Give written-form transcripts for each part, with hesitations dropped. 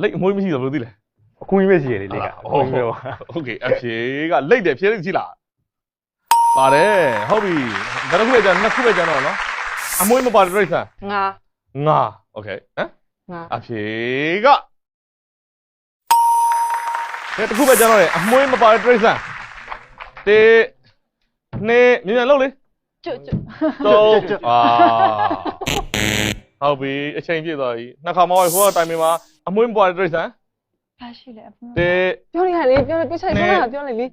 လိတ်အမွေးမရှိတော့ဘယ်လိုသိလဲ အခွင့်အရေးရှိရလေလေကအခွင့်အရေးပါ โอเคအဖြေကလိတ်တယ်ဖြေလိတ်ရှိလားပါတယ်ဟုတ်ပြီဒါတစ်ခုပဲကြာနှစ်ခုပဲကြာတော့နော်အမွေးမပါတဲ့တိရစ္ဆာန် ငါ โอเคဟမ် ငါ အဖြေကတစ်ခုပဲကြာတော့လေအမွေးမပါတဲ့တိရစ္ဆာန်တေနေမြန်လောက်လေ ကျွတ် တော့ဟုတ်ပြီအချိန်ပြည့်သွားပြီနှစ်ခါမောဟိုကတိုင်မင်မှာအမွေးမပါတဲ့တိရစ္ဆာန် ဘာရှိလဲ တေ ပြောလိုက်ရလေပြောလိုက်ပြချလိုက်ပြောလိုက်လေ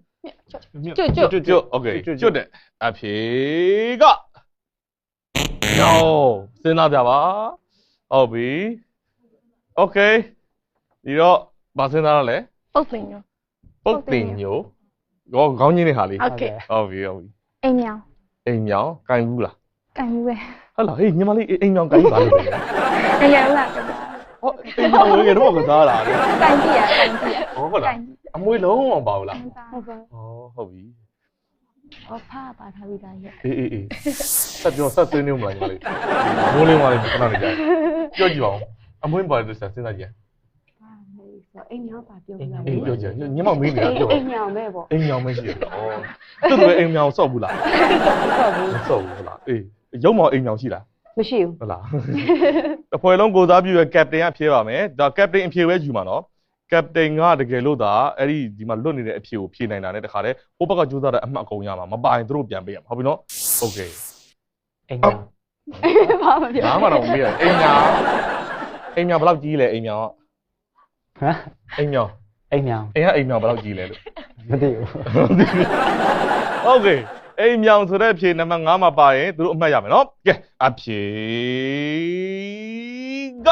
ကျွတ် โอเคကျွတ်တယ်အဖြေက no စဉ်းစားကြပါဟုတ်ပြီโอเคဒီတော့မစဉ်းစားရလဲ ပုတ်ပင်ညို ပုတ်တင်ညိုခေါင်းကြီးနေဟာလေး ဟုတ်ကဲ့ ဟုတ်ပြီဟုတ်ပြီ အိမ်မြောင် အိမ်မြောင်ကင်ဘူးလား ကန်ဘူးပဲ ဟုတ်လားဟေးညီမလေးအိမ်မြောင်ကင်ပါလို့ အိမ်မြောင်လားကန် ဟောအိမ်မြောင်ဝေးကတော့ကစားလာတယ် ကြည့်ရကန်ကြည့်ရ ဟုတ်လားအမွေလုံးဝမပါဘူးလား ဟုတ်ပါ ဩဟုတ်ပြီ ဟောဖားပါထားပြီးသားရဲ့ အေးဆက်ပြောဆက်သွင်းနေမလားညီမလေးမိုးလင်းသွားလေးခဏနေကြပြောကြည့်ပါဦးအမွေပါတဲ့စဉ်းစားကြည့် အိမ်မြောင်ပါပြောပြ အေးပြောကြည့်ညီမမေးနေတာပြော အိမ်မြောင်ပဲပေါ့ အိမ်မြောင်မရှိရတော့သူတို့အိမ်မြောင်စော့ဘူးလားစော့ဘူးဟုတ်လားအေးရုံမောင်အိမ်မြောင်ရှိလား မရှိဘူး ဟုတ်လားအဖွဲလုံးကိုစားပြုရဲ့ကပတိန်ကဖြေပါမယ်ဒါကပတိန်အဖြေပဲယူမှာနော်ကပတိန်ကတကယ်လို့ဒါအဲ့ဒီဒီမှာလွတ်နေတဲ့အဖြေကိုဖြေနိုင်တာနဲ့တခါတည်းဟိုဘက်ကကြိုးစားတဲ့အမှတ်အကုန်ရမှာမပိုင်သူတို့ပြန်ပေးရမှာဟုတ်ပြီနော်โอเค အိမ်မြောင် ဘာမပြော ဘာမှတော့မပေးရအိမ်မြောင်ဘယ်လောက်ကြီးလဲအိမ်မြောင် ဟမ် အိမ်မြောင် အိမ်မြောင် အိမ်ကအိမ်မြောင်ဘယ်လောက်ကြီးလဲလို့ မသိဘူး โอเคအိမ်မြောင်ဆိုတဲ့ဖြေနံပါတ်5မှာပါရင်သူတို့အမှတ်ရမယ်နော်ကဲအဖြေက